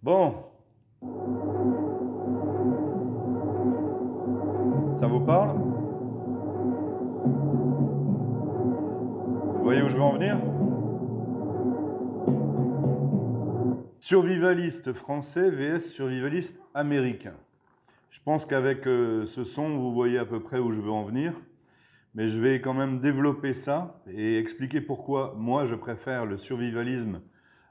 Bon, ça vous parle? Vous voyez où je veux en venir? Survivaliste français vs survivaliste américain. Je pense qu'avec ce son, vous voyez à peu près où je veux en venir, mais je vais quand même développer ça et expliquer pourquoi moi je préfère le survivalisme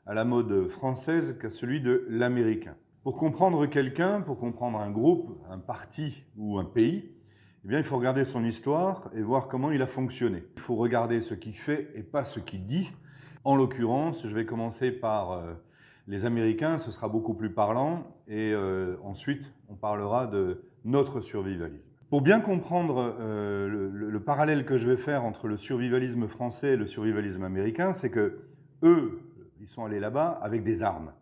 à la mode française qu'à celui de l'américain. Pour comprendre quelqu'un, pour comprendre un groupe, un parti ou un pays, eh bien, il faut regarder son histoire et voir comment il a fonctionné. Il faut regarder ce qu'il fait et pas ce qu'il dit. En l'occurrence, je vais commencer par les Américains, ce sera beaucoup plus parlant, et ensuite on parlera de notre survivalisme. Pour bien comprendre le parallèle que je vais faire entre le survivalisme français et le survivalisme américain, c'est que eux, ils sont allés là-bas avec des armes.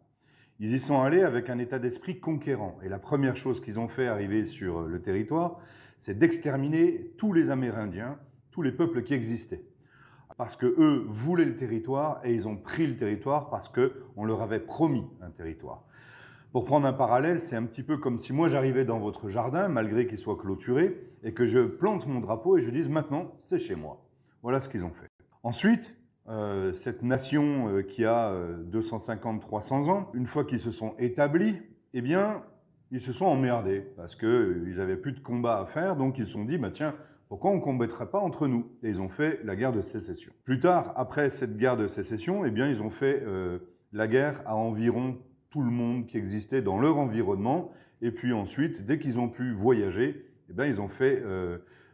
Ils y sont allés avec un état d'esprit conquérant. Et la première chose qu'ils ont fait arriver sur le territoire, c'est d'exterminer tous les Amérindiens, tous les peuples qui existaient. Parce qu'eux voulaient le territoire et ils ont pris le territoire parce qu'on leur avait promis un territoire. Pour prendre un parallèle, c'est un petit peu comme si moi j'arrivais dans votre jardin, malgré qu'il soit clôturé, et que je plante mon drapeau et je dise maintenant c'est chez moi. Voilà ce qu'ils ont fait. Ensuite, cette nation qui a 250-300 ans, une fois qu'ils se sont établis, eh bien, ils se sont emmerdés parce qu'ils n'avaient plus de combat à faire, donc ils se sont dit, bah, tiens, pourquoi on ne combattrait pas entre nous? Et ils ont fait la guerre de sécession. Plus tard, après cette guerre de sécession, eh bien, ils ont fait la guerre à environ tout le monde qui existait dans leur environnement. Et puis ensuite, dès qu'ils ont pu voyager, eh bien, ils ont fait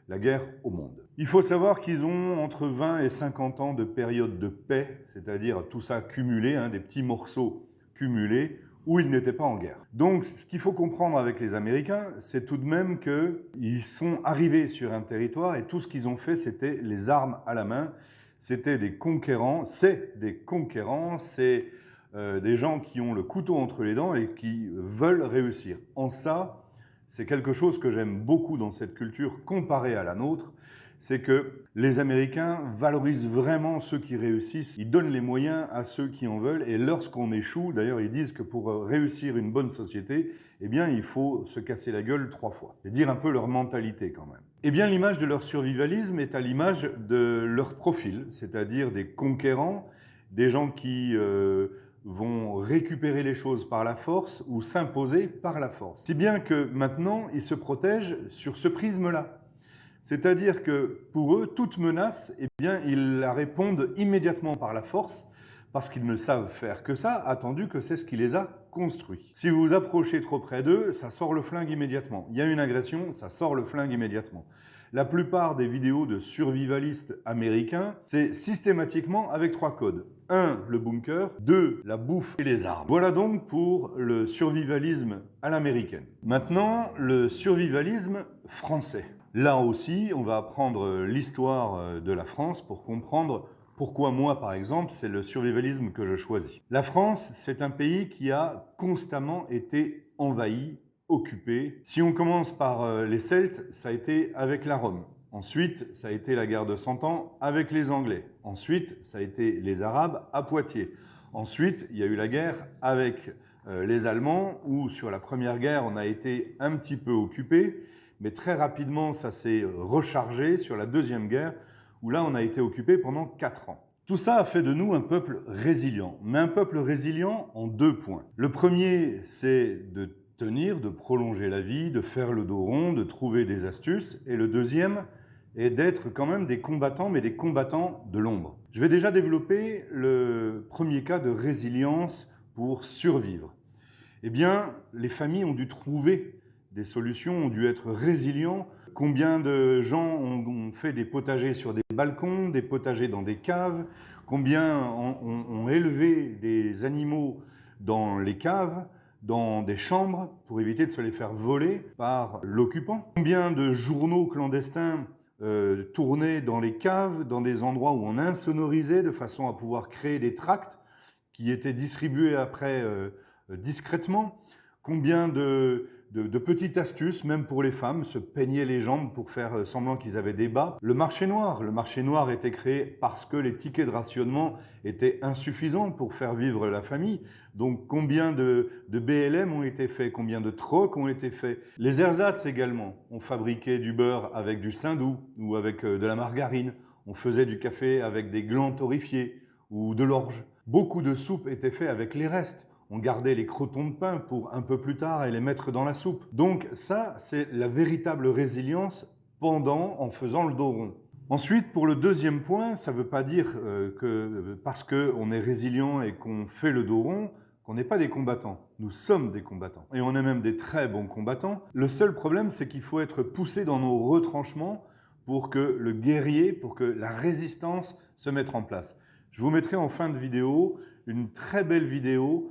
la guerre au monde. Il faut savoir qu'ils ont entre 20 et 50 ans de période de paix, c'est-à-dire tout ça cumulé, hein, des petits morceaux cumulés, où ils n'étaient pas en guerre. Donc, ce qu'il faut comprendre avec les Américains, c'est tout de même qu'ils sont arrivés sur un territoire et tout ce qu'ils ont fait, c'était les armes à la main. C'était des conquérants, c'est des gens qui ont le couteau entre les dents et qui veulent réussir. En ça, c'est quelque chose que j'aime beaucoup dans cette culture comparée à la nôtre, c'est que les Américains valorisent vraiment ceux qui réussissent. Ils donnent les moyens à ceux qui en veulent. Et lorsqu'on échoue, d'ailleurs, ils disent que pour réussir une bonne société, eh bien, il faut se casser la gueule 3 fois. C'est dire un peu leur mentalité quand même. Eh bien, l'image de leur survivalisme est à l'image de leur profil, c'est-à-dire des conquérants, des gens qui vont récupérer les choses par la force ou s'imposer par la force. Si bien que maintenant, ils se protègent sur ce prisme-là. C'est-à-dire que pour eux, toute menace, eh bien, ils la répondent immédiatement par la force, parce qu'ils ne savent faire que ça, attendu que c'est ce qui les a construits. Si vous vous approchez trop près d'eux, ça sort le flingue immédiatement. Il y a une agression, ça sort le flingue immédiatement. La plupart des vidéos de survivalistes américains, c'est systématiquement avec 3 codes. 1, le bunker. 2, la bouffe et les armes. Voilà donc pour le survivalisme à l'américaine. Maintenant, le survivalisme français. Là aussi, on va apprendre l'histoire de la France pour comprendre pourquoi moi, par exemple, c'est le survivalisme que je choisis. La France, c'est un pays qui a constamment été envahi, occupé. Si on commence par les Celtes, ça a été avec la Rome. Ensuite, ça a été la guerre de 100 ans avec les Anglais. Ensuite, ça a été les Arabes à Poitiers. Ensuite, il y a eu la guerre avec les Allemands, où sur la première guerre, on a été un petit peu occupé. Mais très rapidement, ça s'est rechargé sur la deuxième guerre, où là, on a été occupé pendant 4 ans. Tout ça a fait de nous un peuple résilient, mais un peuple résilient en 2 points. Le premier, c'est de tenir, de prolonger la vie, de faire le dos rond, de trouver des astuces. Et le deuxième est d'être quand même des combattants, mais des combattants de l'ombre. Je vais déjà développer le premier cas de résilience pour survivre. Eh bien, les familles ont dû trouver des solutions, ont dû être résilients. Combien de gens ont fait des potagers sur des balcons, des potagers dans des caves? Combien ont élevé des animaux dans les caves, dans des chambres, pour éviter de se les faire voler par l'occupant? Combien de journaux clandestins tournaient dans les caves, dans des endroits où on insonorisait, de façon à pouvoir créer des tracts qui étaient distribués après discrètement? Combien de de petites astuces, même pour les femmes, se peigner les jambes pour faire semblant qu'ils avaient des bas. Le marché noir était créé parce que les tickets de rationnement étaient insuffisants pour faire vivre la famille. Donc combien de BLM ont été faits, combien de trocs ont été faits. Les ersatz également, on fabriquait du beurre avec du saindoux ou avec de la margarine. On faisait du café avec des glands torréfiés ou de l'orge. Beaucoup de soupes étaient faites avec les restes. On gardait les crotons de pain pour un peu plus tard et les mettre dans la soupe. Donc ça, c'est la véritable résilience en faisant le dos rond. Ensuite, pour le deuxième point, ça ne veut pas dire que parce qu'on est résilient et qu'on fait le dos rond, qu'on n'est pas des combattants. Nous sommes des combattants. Et on est même des très bons combattants. Le seul problème, c'est qu'il faut être poussé dans nos retranchements pour que le guerrier, pour que la résistance se mette en place. Je vous mettrai en fin de vidéo une très belle vidéo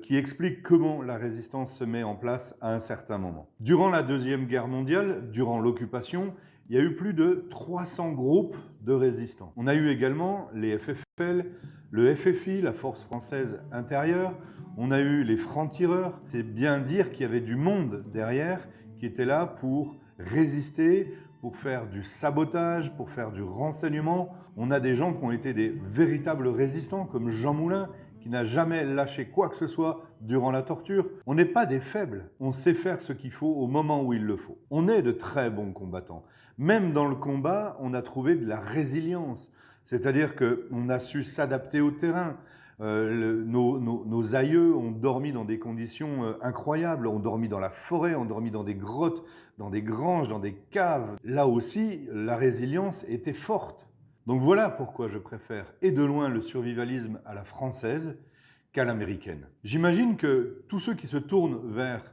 qui explique comment la résistance se met en place à un certain moment. Durant la Deuxième Guerre mondiale, durant l'occupation, il y a eu plus de 300 groupes de résistants. On a eu également les FFL, le FFI, la Force Française Intérieure, on a eu les francs-tireurs. C'est bien dire qu'il y avait du monde derrière qui était là pour résister, pour faire du sabotage, pour faire du renseignement. On a des gens qui ont été des véritables résistants, comme Jean Moulin, qui n'a jamais lâché quoi que ce soit durant la torture. On n'est pas des faibles, on sait faire ce qu'il faut au moment où il le faut. On est de très bons combattants. Même dans le combat, on a trouvé de la résilience, c'est-à-dire qu'on a su s'adapter au terrain. Nos aïeux ont dormi dans des conditions incroyables, ont dormi dans la forêt, ont dormi dans des grottes, dans des granges, dans des caves. Là aussi, la résilience était forte. Donc voilà pourquoi je préfère et de loin le survivalisme à la française qu'à l'américaine. J'imagine que tous ceux qui se tournent vers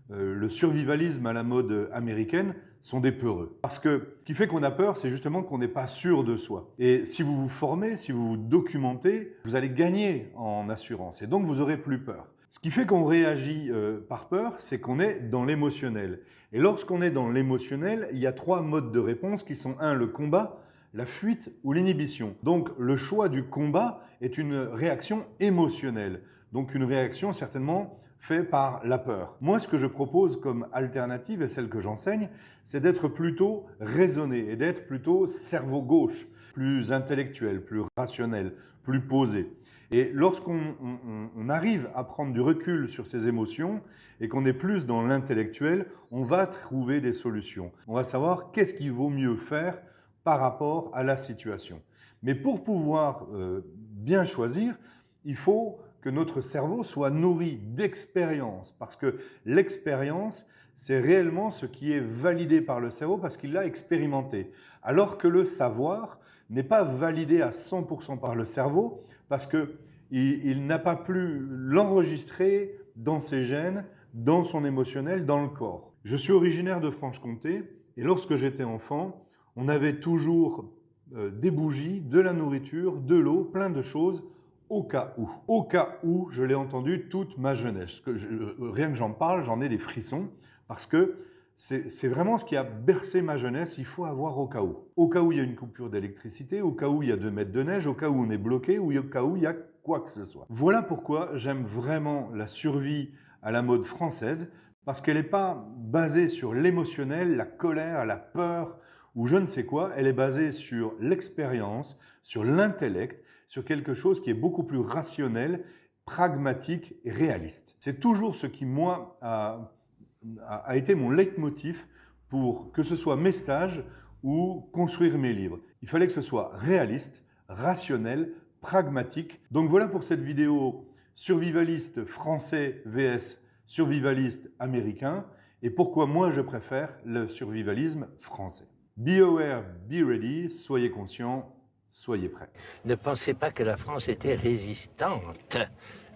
le survivalisme à la mode américaine sont des peureux. Parce que ce qui fait qu'on a peur, c'est justement qu'on n'est pas sûr de soi. Et si vous vous formez, si vous vous documentez, vous allez gagner en assurance et donc vous aurez plus peur. Ce qui fait qu'on réagit par peur, c'est qu'on est dans l'émotionnel. Et lorsqu'on est dans l'émotionnel, il y a 3 modes de réponse qui sont le combat, la fuite ou l'inhibition. Donc le choix du combat est une réaction émotionnelle, donc une réaction certainement faite par la peur. Moi, ce que je propose comme alternative, et celle que j'enseigne, c'est d'être plutôt raisonné et d'être plutôt cerveau gauche, plus intellectuel, plus rationnel, plus posé. Et lorsqu'on arrive à prendre du recul sur ces émotions et qu'on est plus dans l'intellectuel, on va trouver des solutions. On va savoir qu'est-ce qu'il vaut mieux faire par rapport à la situation. Mais pour pouvoir bien choisir, il faut que notre cerveau soit nourri d'expérience, parce que l'expérience, c'est réellement ce qui est validé par le cerveau parce qu'il l'a expérimenté. Alors que le savoir n'est pas validé à 100% par le cerveau parce qu'il n'a pas pu l'enregistrer dans ses gènes, dans son émotionnel, dans le corps. Je suis originaire de Franche-Comté et lorsque j'étais enfant, on avait toujours des bougies, de la nourriture, de l'eau, plein de choses, au cas où. Au cas où, je l'ai entendu toute ma jeunesse. Rien que j'en parle, j'en ai des frissons, parce que c'est vraiment ce qui a bercé ma jeunesse, il faut avoir au cas où. Au cas où il y a une coupure d'électricité, au cas où il y a 2 mètres de neige, au cas où on est bloqué, ou au cas où il y a quoi que ce soit. Voilà pourquoi j'aime vraiment la survie à la mode française, parce qu'elle n'est pas basée sur l'émotionnel, la colère, la peur, ou je ne sais quoi, elle est basée sur l'expérience, sur l'intellect, sur quelque chose qui est beaucoup plus rationnel, pragmatique et réaliste. C'est toujours ce qui, moi, a été mon leitmotiv pour que ce soit mes stages ou construire mes livres. Il fallait que ce soit réaliste, rationnel, pragmatique. Donc voilà pour cette vidéo survivaliste français vs survivaliste américain et pourquoi moi je préfère le survivalisme français. Be aware, be ready, soyez conscients, soyez prêts. Ne pensez pas que la France était résistante.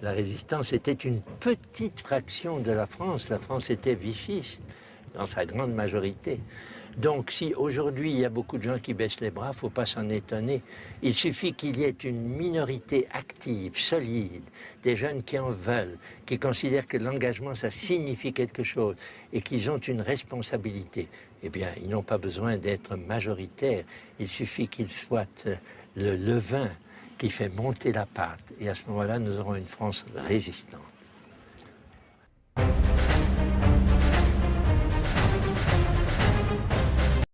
La résistance était une petite fraction de la France. La France était vichiste dans sa grande majorité. Donc si aujourd'hui il y a beaucoup de gens qui baissent les bras, il ne faut pas s'en étonner. Il suffit qu'il y ait une minorité active, solide, des jeunes qui en veulent, qui considèrent que l'engagement ça signifie quelque chose et qu'ils ont une responsabilité. Eh bien, ils n'ont pas besoin d'être majoritaires. Il suffit qu'ils soient le levain qui fait monter la pâte. Et à ce moment-là, nous aurons une France résistante.